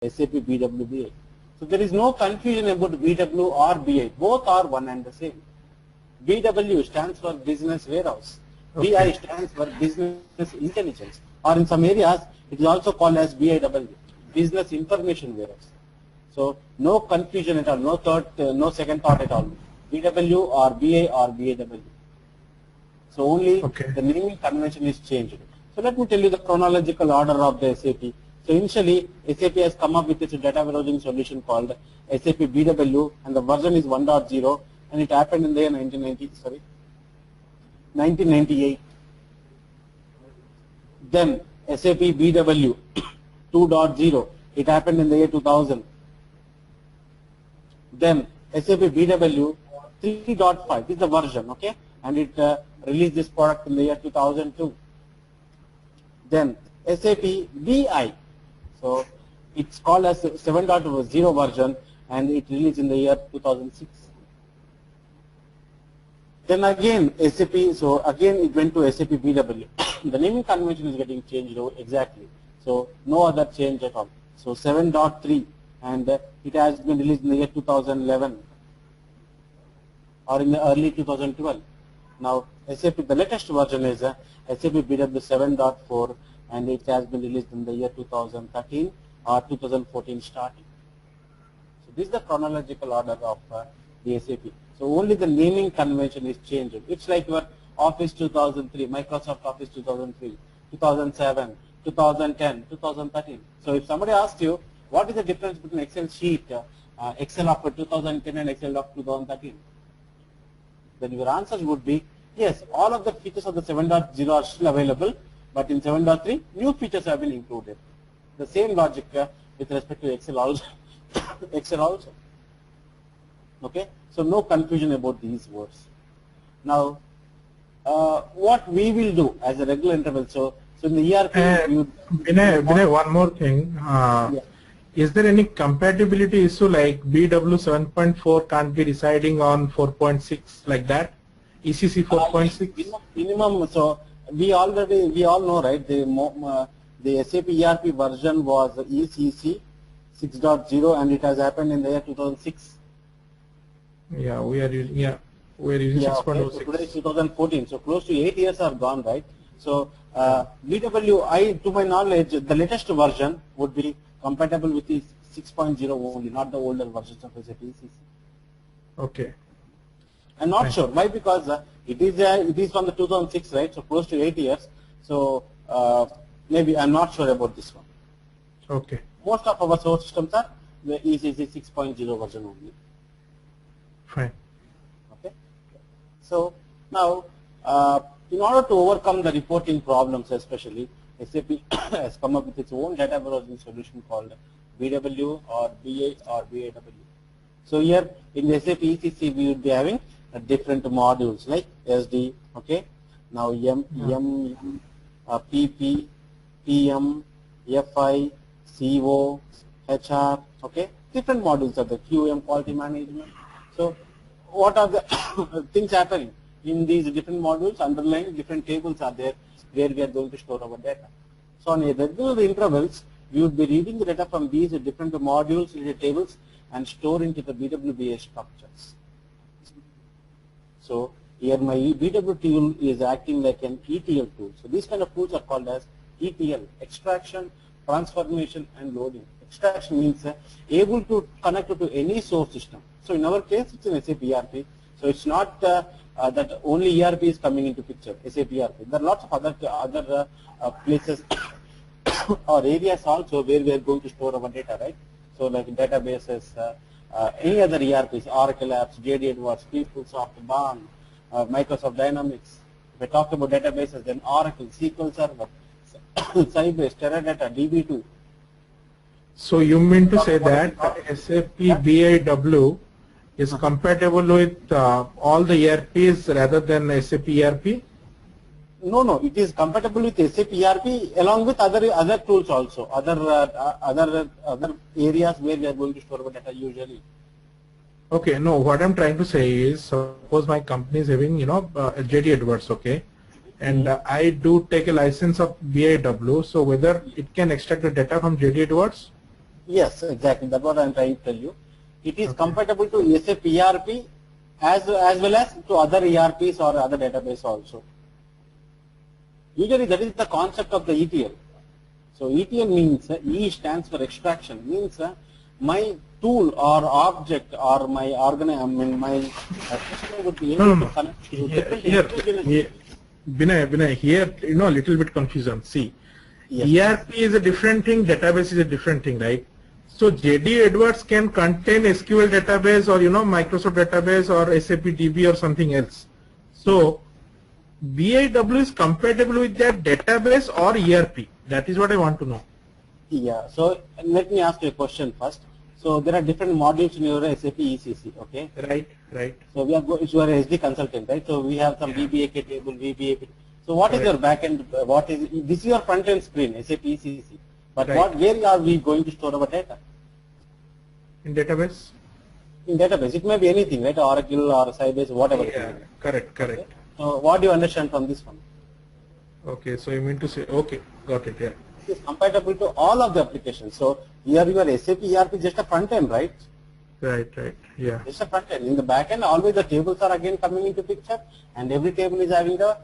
SAP BW. So there is no confusion about BW or BI. Both are one and the same. BW stands for Business Warehouse. Okay. BI stands for Business Intelligence. Or in some areas, it is also called as BIW, Business Information Warehouse. So no confusion at all, no thought, no second thought at all. BW or BI or BAW. So only the naming convention is changed. So let me tell you the chronological order of the SAP. So initially, SAP has come up with its data warehousing solution called SAP BW, and the version is 1.0, and it happened in the year 1998. Then SAP BW 2.0, it happened in the year 2000. Then SAP BW 3.5 is the version, okay, and it released this product in the year 2002. Then SAP BI, so it's called as 7.0 version, and it released in the year 2006. Then again SAP, so again it went to SAP BW. The naming convention is getting changed exactly, so no other change at all. So 7.3, and it has been released in the year 2011 or in the early 2012. Now SAP, the latest version is SAP BW 7.4, and it has been released in the year 2013 or 2014 starting. So this is the chronological order of the SAP. So only the naming convention is changed. It's like your Office 2003, Microsoft Office 2003, 2007, 2010, 2013. So if somebody asks you, what is the difference between Excel sheet, Excel of 2010 and Excel of 2013? Then your answer would be, yes, all of the features of the 7.0 are still available, but in 7.3, new features have been included. The same logic with respect to Excel also. Excel also. Okay, so no confusion about these words. Now, what we will do as a regular interval, so in the ERP, Vinay, one more thing. Yeah. Is there any compatibility issue like BW 7.4 can't be residing on 4.6 like that? ECC 4.6? Minimum, so we all know, right, the SAP ERP version was ECC 6.0, and it has happened in the year 2006. Yeah, we are using 6.06. Okay, so today is 2014, so close to 8 years are gone, right? So BW, to my knowledge, the latest version would be compatible with the 6.0 only, not the older versions of SAP ECC. Okay. I'm not sure why, because it is from the 2006, right? So close to 8 years. So maybe I'm not sure about this one. Okay. Most of our source systems are the ECC 6.0 version only. Fine. Okay. So now, in order to overcome the reporting problems, especially SAP has come up with its own data warehousing solution called BW or BA or BAW. So here in the SAP ECC, we will be having different modules like SD. Okay. Now PP, PM, FI, CO, HR. Okay. Different modules are the QM, quality management. So what are the things happening in these different modules? Underlying different tables are there where we are going to store our data. So on a regular intervals, we would be reading the data from these different modules in the tables and store into the BWBA structures. So here my BW tool is acting like an ETL tool. So these kind of tools are called as ETL, extraction, transformation, and loading. Extraction means able to connect to any source system. So in our case, it's an SAP ERP. So it's not that only ERP is coming into picture, SAP ERP. There are lots of other places or areas also where we are going to store our data, right? So like databases, any other ERPs, Oracle apps, JD Edwards, PeopleSoft, BAN, Microsoft Dynamics. If I talk about databases, then Oracle, SQL Server, Sybase, Teradata, DB2. So you mean to say that SAP BIW is compatible with all the ERPs rather than SAP ERP? No, it is compatible with SAP ERP along with other tools also, other areas where we are going to store our data usually. Okay, no, what I'm trying to say is, suppose my company is having, JD Edwards, okay, and I do take a license of BIW, so whether it can extract the data from JD Edwards? Yes, exactly. That's what I'm trying to tell you. It is compatible to SAP ERP as well as to other ERPs or other database also. Usually that is the concept of the ETL. So ETL means E stands for extraction, means my tool or object or my my system would be able to connect to different Here, Binay, here, a little bit confusion. See, Yes. ERP is a different thing, database is a different thing, right? So JD Edwards can contain SQL database or, Microsoft database or SAP DB or something else. So BIW is compatible with that database or ERP. That is what I want to know. Yeah. So let me ask you a question first. So there are different modules in your SAP ECC, okay? Right. So we are you are a SD consultant, right? So we have some VBAK table, VBAK. So what is your backend? What is this? Is your front end screen, SAP ECC. But where are we going to store our data? In database? In database, it may be anything, right? Oracle or Sybase, whatever. Yeah, correct. Okay? So what do you understand from this one? Okay, so you mean to say, okay, got it, yeah. It is compatible to all of the applications. So here your SAP ERP is just a front end, right? Right, yeah. Just a front end. In the back end, always the tables are again coming into picture, and every table is having the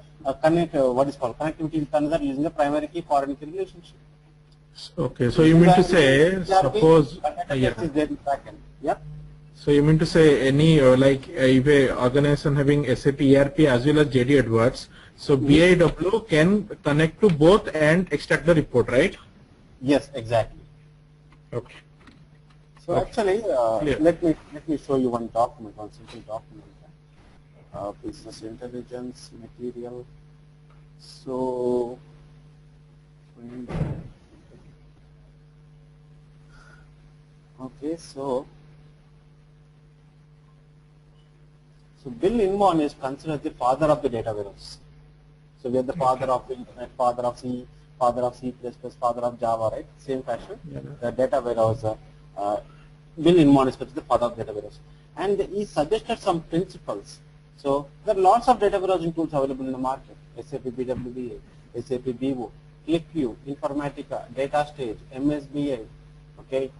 connectivity with another using the primary key foreign key relationship. Okay, so you mean to say, suppose, is there in the back end. Yeah. So you mean to say any if a organization having SAP ERP as well as JD Edwards, so BIW can connect to both and extract the report, right? Yes, exactly. Okay. So actually, let me show you one document, one simple document. Business intelligence material. So okay, so Bill Inman is considered the father of the data warehouse. So we are the father of Internet, father of C, father of C++, father of Java, right? Same fashion. Yeah. The data warehouse, Bill Inman is the father of data warehouse. And he suggested some principles. So there are lots of data warehousing tools available in the market. SAP BWBA, SAP BW, ClickView, Informatica, DataStage, MSBI, okay,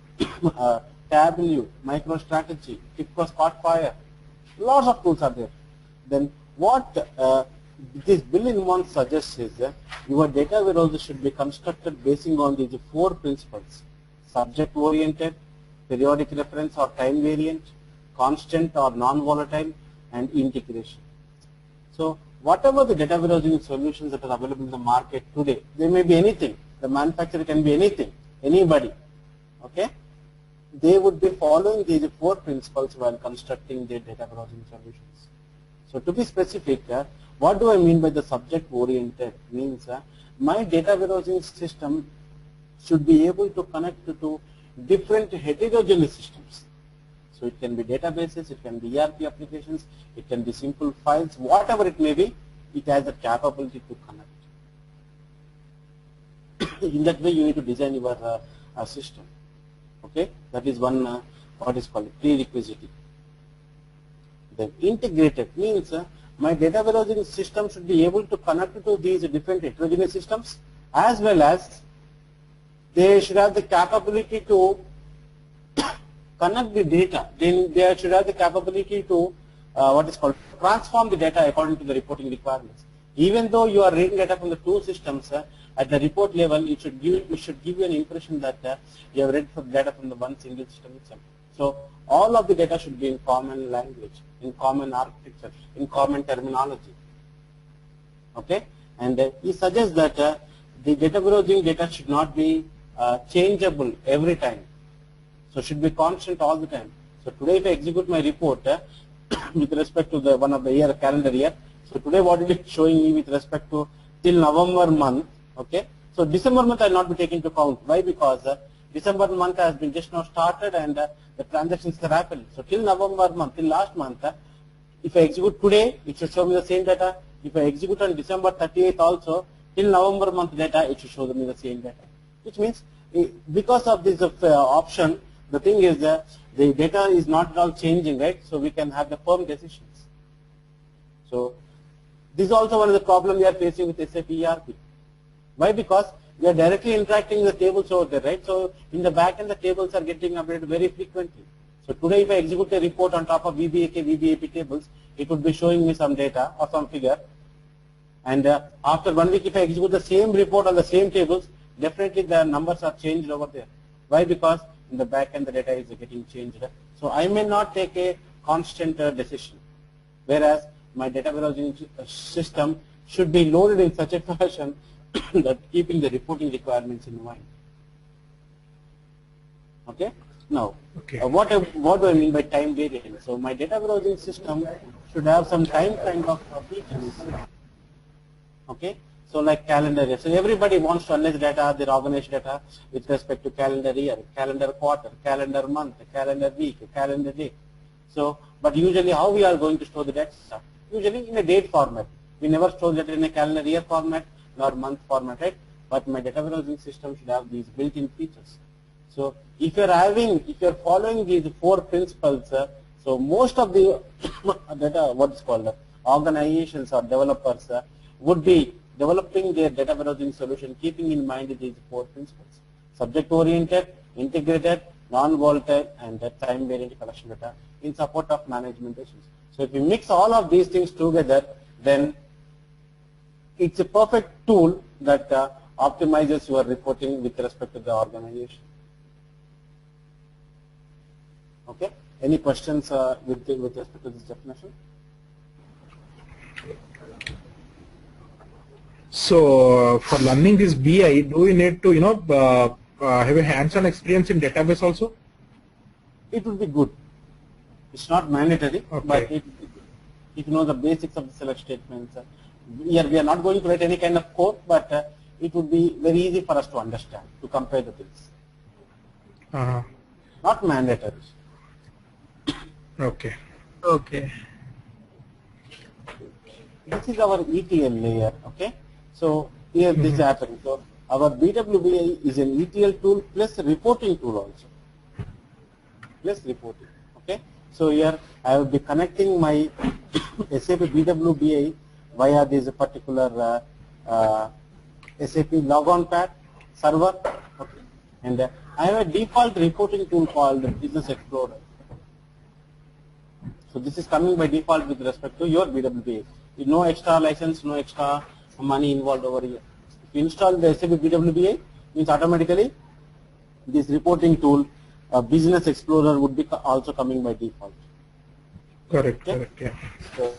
Tableau, MicroStrategy, TIBCO Spotfire. Lots of tools are there. Then what this Bill Inman suggests is that your data warehouse should be constructed basing on these 4 principles: subject-oriented, periodic reference or time variant, constant or non-volatile, and integration. So whatever the data warehousing solutions that are available in the market today, they may be anything. The manufacturer can be anything, anybody. Okay? They would be following these 4 principles while constructing their data warehousing solutions. So to be specific, what do I mean by the subject-oriented? Means my data warehousing system should be able to connect to different heterogeneous systems. So it can be databases, it can be ERP applications, it can be simple files, whatever it may be, it has the capability to connect. In that way, you need to design your system. Okay, that is one what is called prerequisite. Then integrated means my data warehousing system should be able to connect to these different heterogeneous systems, as well as they should have the capability to connect the data. Then they should have the capability to what is called transform the data according to the reporting requirements. Even though you are reading data from the 2 systems, at the report level, it should give you an impression that you have read data from the one single system itself. So all of the data should be in common language, in common architecture, in common terminology. Okay, and he suggests that the data warehousing data should not be changeable every time. So should be constant all the time. So today, if I execute my report with respect to the one of the year calendar year, so today what it is showing me with respect to till November month. Okay, so December month I will not be taken into account. Why? Because December month has been just now started and the transactions are happening. So till November month, till last month, if I execute today, it should show me the same data. If I execute on December 38th also, till November month data, it should show me the same data. Which means because of this option, the thing is the data is not at all changing, right? So we can have the firm decisions. So this is also one of the problems we are facing with SAP ERP. Why? Because we are directly interacting with the tables over there, right? So in the back end, the tables are getting updated very frequently. So today, if I execute a report on top of VBAK, VBAP tables, it would be showing me some data or some figure. And after 1 week, if I execute the same report on the same tables, definitely the numbers are changed over there. Why? Because in the back end, the data is getting changed. So I may not take a constant decision, whereas my data warehousing system should be loaded in such a fashion that keeping the reporting requirements in mind. Okay. Now, Okay. what do I mean by time variant? So my data warehousing system should have some time kind of features. Okay. So like calendar year. So everybody wants to analyze data, their organized data with respect to calendar year, calendar quarter, calendar month, calendar week, calendar day. So, but usually how we are going to store the data? Usually in a date format. We never store data in a calendar year format nor month format, right? But my data warehousing system should have these built-in features. So if you're following these 4 principles, so most of the data, what's called organizations or developers would be developing their data warehousing solution keeping in mind these 4 principles: subject-oriented, integrated, non-volatile, and time-variant collection data in support of management issues. So if you mix all of these things together, then it's a perfect tool that optimizes your reporting with respect to the organization. Okay. Any questions with respect to this definition? So for learning this BI, do we need to have a hands-on experience in database also? It would be good. It's not mandatory, Okay. but if you know the basics of the select statements, we are not going to write any kind of code, but it would be very easy for us to understand, to compare the things. Not mandatory. Okay. Okay. This is our ETL layer. Okay. So here this is happening. So our BWBI is an ETL tool plus reporting tool also. Plus reporting. Okay. So here I will be connecting my SAP BWBI via this particular SAP logon pad server. Okay. And I have a default reporting tool called Business Explorer. So this is coming by default with respect to your BWBI. No extra license, no extra money involved over here. If you install the SAP BWBI, means automatically this reporting tool, Business Explorer, would be also coming by default. Correct. Okay? Correct. Yeah. So